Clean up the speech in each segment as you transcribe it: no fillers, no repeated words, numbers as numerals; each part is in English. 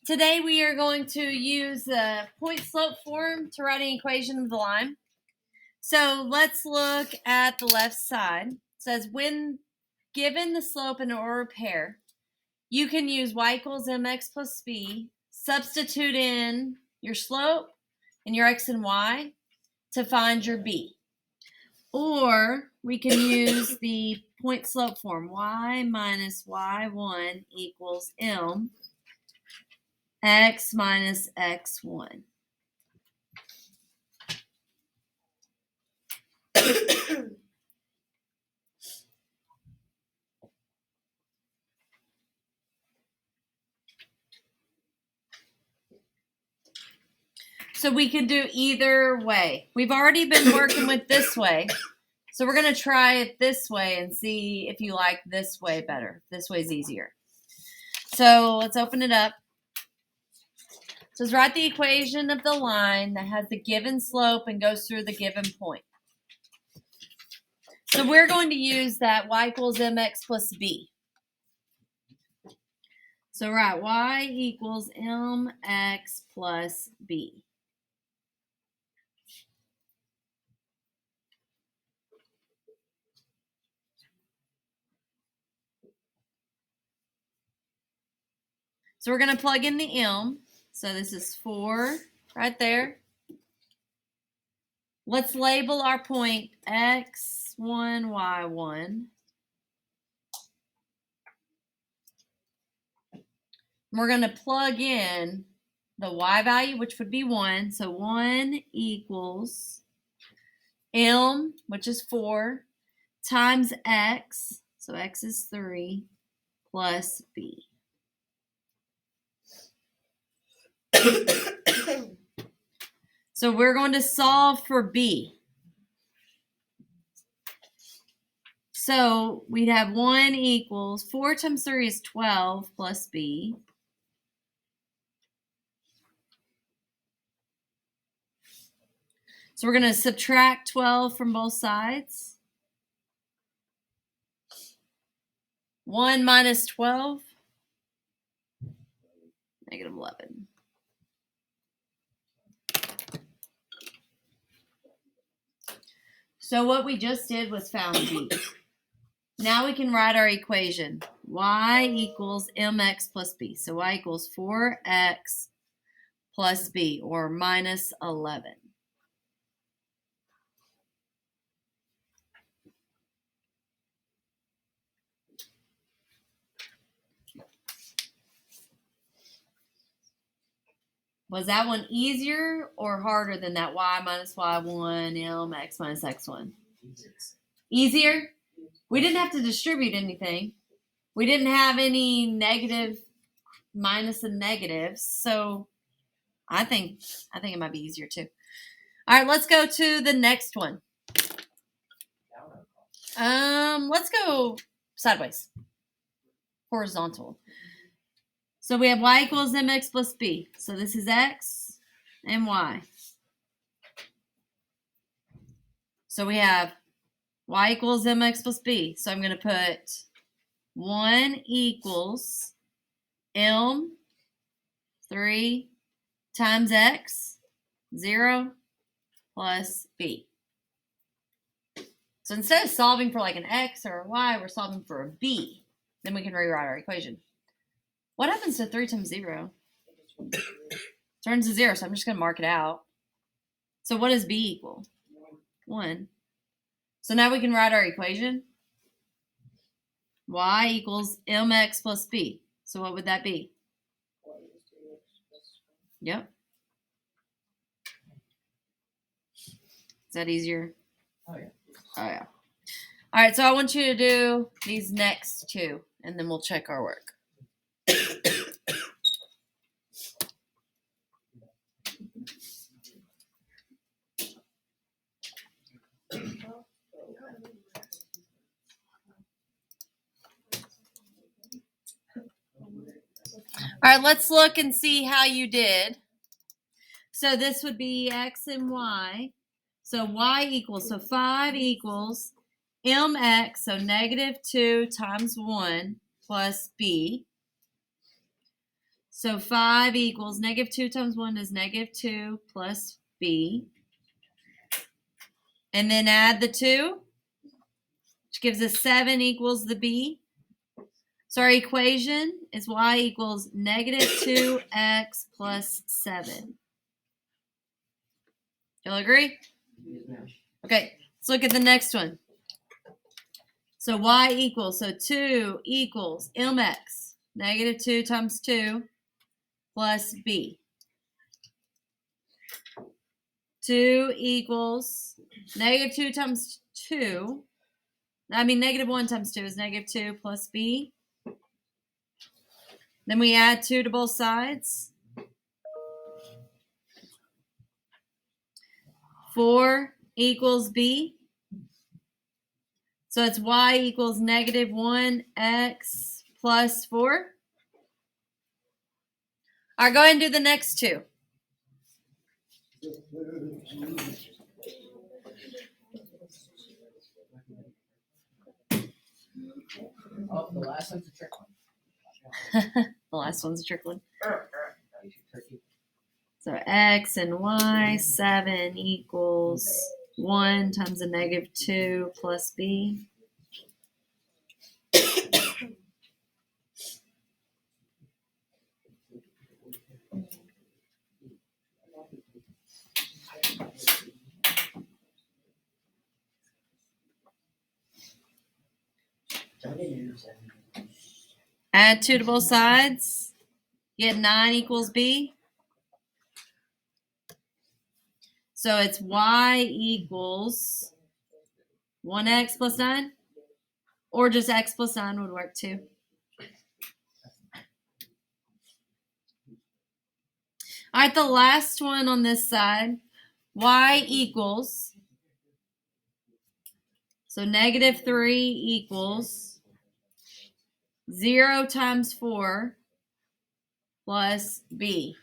Today we are going to use the point slope form to write an equation of the line. So let's look at the left side. It says when given the slope in an ordered pair, you can use y equals mx plus b, substitute in your slope and your x and y to find your b. Or we can use the point slope form, y minus y1 equals m x minus x1. So we can do either way. We've already been working with this way. So we're going to try it this way and see if you like this way better. This way is easier. So let's open it up. So let's write the equation of the line that has the given slope and goes through the given point. So we're going to use that y equals mx plus b. So write y equals mx plus b. So we're going to plug in the m. So this is 4 right there. Let's label our point x1, y1. We're going to plug in the y value, which would be 1. So 1 equals m, which is 4, times x. So x is 3, plus b. So we're going to solve for b. So we'd have 1 equals 4 times 3 is 12 plus b. So we're going to subtract 12 from both sides. 1 minus 12, negative 11. So what we just did was found b. Now we can write our equation. Y equals mx plus b. So y equals 4x plus b, or minus 11. Was that one easier or harder than that y minus y1, m, x minus x1? Easier? We didn't have to distribute anything. We didn't have any negative, minus and negatives. So I think it might be easier too. All right, let's go to the next one. Let's go sideways. Horizontal. So we have y equals mx plus b. So this is x and y. So we have y equals mx plus b. So I'm going to put 1 equals m 3 times x 0 plus b. So instead of solving for like an x or a y, we're solving for a b. Then we can rewrite our equation. What happens to 3 times 0? Turns to 0, so I'm just going to mark it out. So what does b equal? 1. So now we can write our equation. Y equals mx plus b. So what would that be? Yep. Is that easier? Oh, yeah. Oh, yeah. All right, so I want you to do these next two, and then we'll check our work. All right, let's look and see how you did. So this would be x and y. So y equals, so 5 equals mx, so negative 2 times 1 plus b. So 5 equals negative 2 times 1 is negative 2 plus b. And then add the 2, which gives us 7 equals the b. So our equation is y equals negative 2x plus 7. Y'all agree? Okay, let's look at the next one. So y equals, so 2 equals mx, negative 2 times 2 plus b. 2 equals negative 2 times 2. Negative 1 times 2 is negative 2 plus b. Then we add 2 to both sides. 4 equals b. So it's y equals negative 1x plus 4. All right, go ahead and do the next two. Oh, the last one's a trick one. The last one's a trick one. So x and y, 7 equals 1 times a negative 2 plus b. Add 2 to both sides. Get 9 equals b. So it's y equals 1x plus 9. Or just x plus 9 would work too. All right, the last one on this side. Y equals, so negative 3 equals 0 times 4 plus b.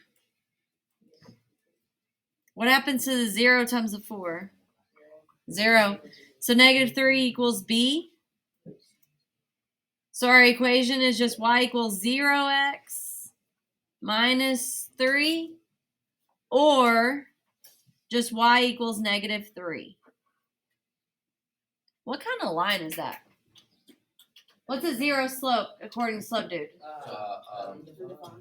What happens to the 0 times the 4? 0. So negative 3 equals b. So our equation is just y equals 0x minus 3, or just y equals negative 3. What kind of line is that? What's a 0 slope according to Slope Dude?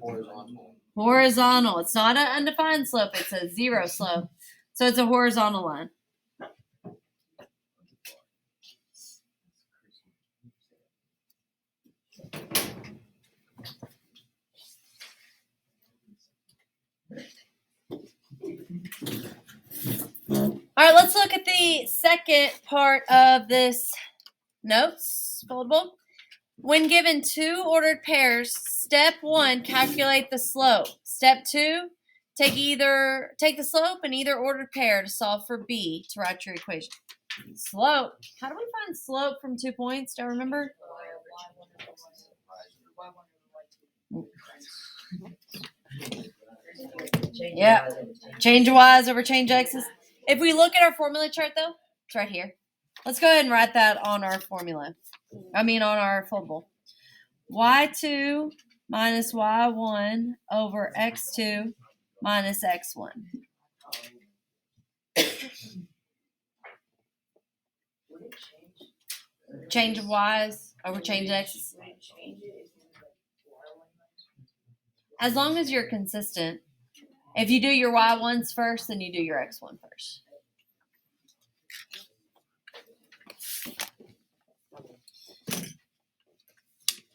Horizontal. Horizontal. It's not an undefined slope. It's a 0 slope. So it's a horizontal line. All right, let's look at the second part of this notes foldable. When given 2 ordered pairs, step 1, calculate the slope. Step 2, take the slope and either ordered pair to solve for b to write your equation. Slope. How do we find slope from 2 points? Do I remember? Yeah. Change y's over change x's. If we look at our formula chart, though, it's right here. Let's go ahead and write that on our formula. On our foldable. y2 minus y1 over x2 minus x1. Change of y's over change of x's. As long as you're consistent. If you do your y1s first, then you do your x1 first.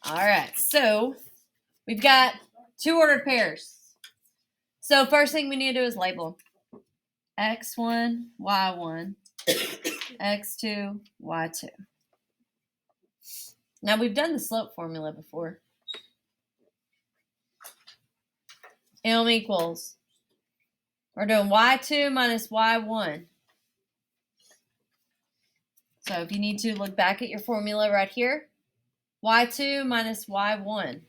All right, so we've got 2 ordered pairs. So first thing we need to do is label them. X1, Y1, X2, Y2. Now we've done the slope formula before. M equals, we're doing Y2 minus Y1. So if you need to look back at your formula right here, Y2 minus Y1.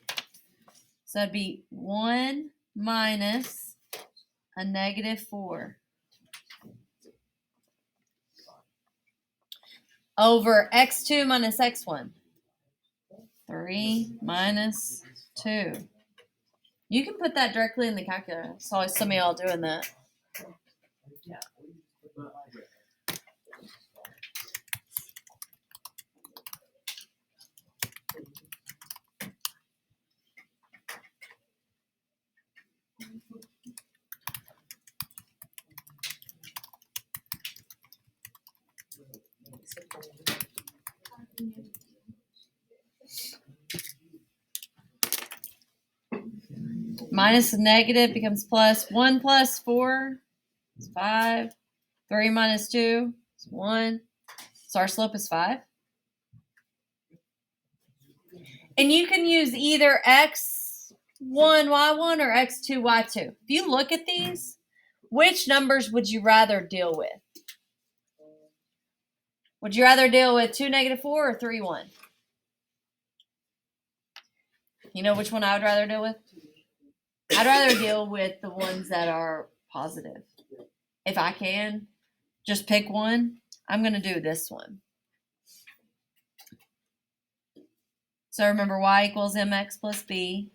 So that'd be 1 minus a negative 4 over x2 minus x1. 3 minus 2. You can put that directly in the calculator. I saw some of y'all doing that. Minus a negative becomes plus. 1 plus 4 is 5. 3 minus 2 is 1. So our slope is 5. And you can use either x1, y1 or x2, y2. If you look at these, which numbers would you rather deal with? Would you rather deal with 2, negative 4 or 3, 1? You know which one I would rather deal with? I'd rather deal with the ones that are positive. If I can just pick one, I'm going to do this one. So remember, y equals mx plus b.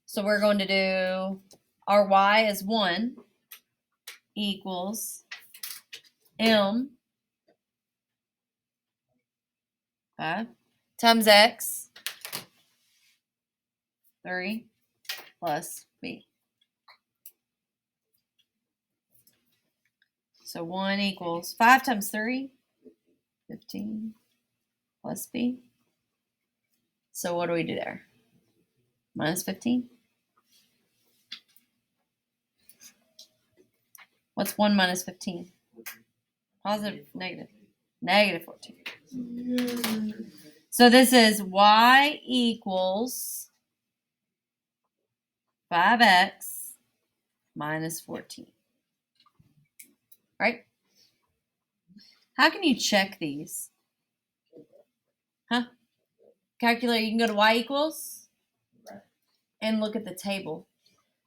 So we're going to do our y is 1 equals m 5 times x 3 plus b. So 1 equals 5 times 3, 15 plus b. So what do we do there? Minus 15. What's 1 minus 15? Positive, negative. Negative 14. So this is y equals 5x minus 14. Right? How can you check these? Huh? Calculator, you can go to y equals and look at the table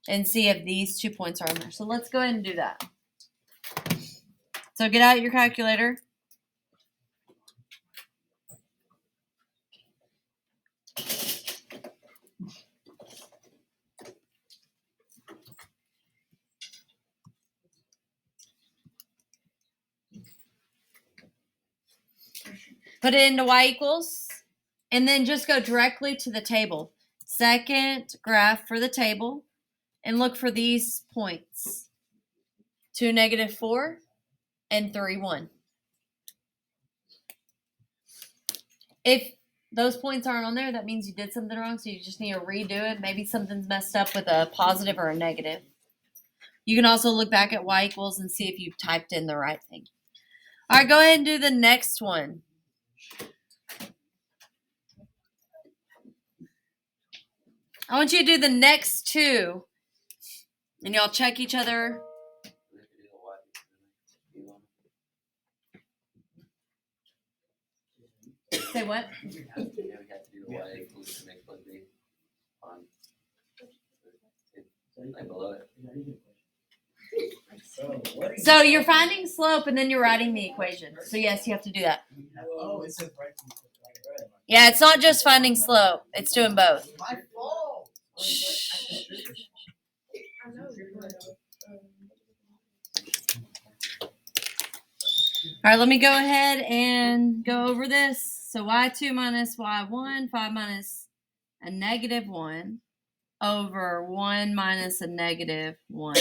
and see if these 2 points are on there. So let's go ahead and do that. So get out your calculator. Put it into y equals, and then just go directly to the table. Second graph for the table, and look for these points. 2, negative 4, and 3, 1. If those points aren't on there, that means you did something wrong, so you just need to redo it. Maybe something's messed up with a positive or a negative. You can also look back at y equals and see if you've typed in the right thing. All right, go ahead and do the next one. I want you to do the next two, and y'all check each other. Say what? So you're finding slope, and then you're writing the equation. So yes, you have to do that. Yeah, it's not just finding slope. It's doing both. All right, let me go ahead and go over this. So y2 minus y1, 5 minus a negative 1 over 1 minus a negative 1.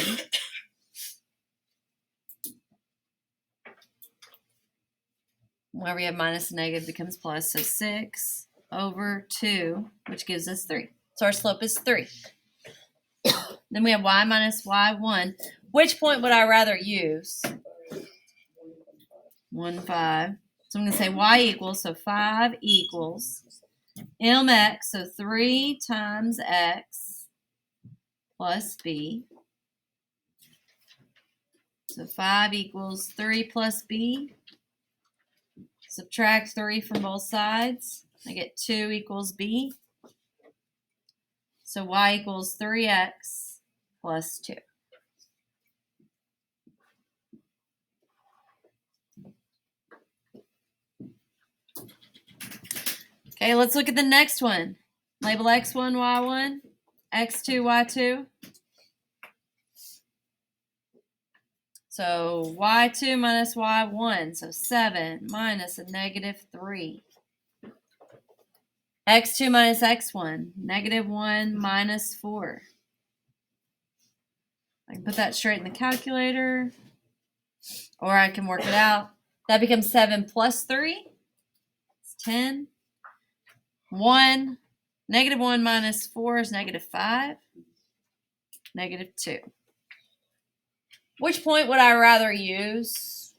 Whenever you have minus a negative becomes plus. So 6 over 2, which gives us 3. So our slope is 3. Then we have y minus y1. Which point would I rather use? 1, 5. So I'm going to say y equals, so 5 equals mx, so 3 times x plus b. So 5 equals 3 plus b. Subtract 3 from both sides. I get 2 equals b. So y equals 3x plus 2. Okay, let's look at the next one. Label x1, y1, x2, y2. So y2 minus y1, so 7 minus a negative 3. x2 minus x1, negative 1 minus 4. I can put that straight in the calculator, or I can work it out. That becomes 7 plus 3. It's 10. 1. Negative 1 minus 4 is negative 5. Negative 2. Which point would I rather use?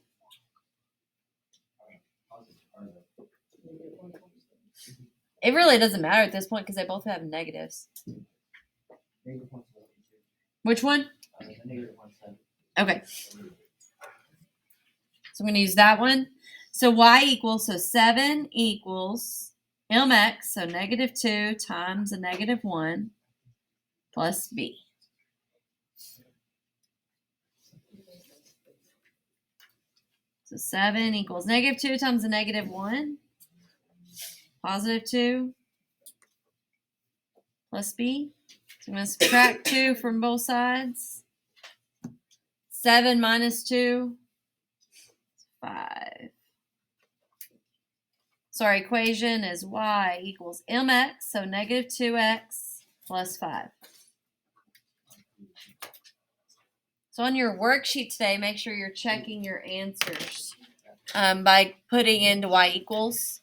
It really doesn't matter at this point because they both have negatives. Which one? Okay. So I'm going to use that one. So y equals, so 7 equals mx, so negative 2 times a negative 1 plus b. So 7 equals negative 2 times a negative 1, positive 2 plus b. So I'm going to subtract 2 from both sides. 7 minus 2 is 5. So our equation is y equals mx, so negative 2x plus 5. So on your worksheet today, make sure you're checking your answers by putting into y equals.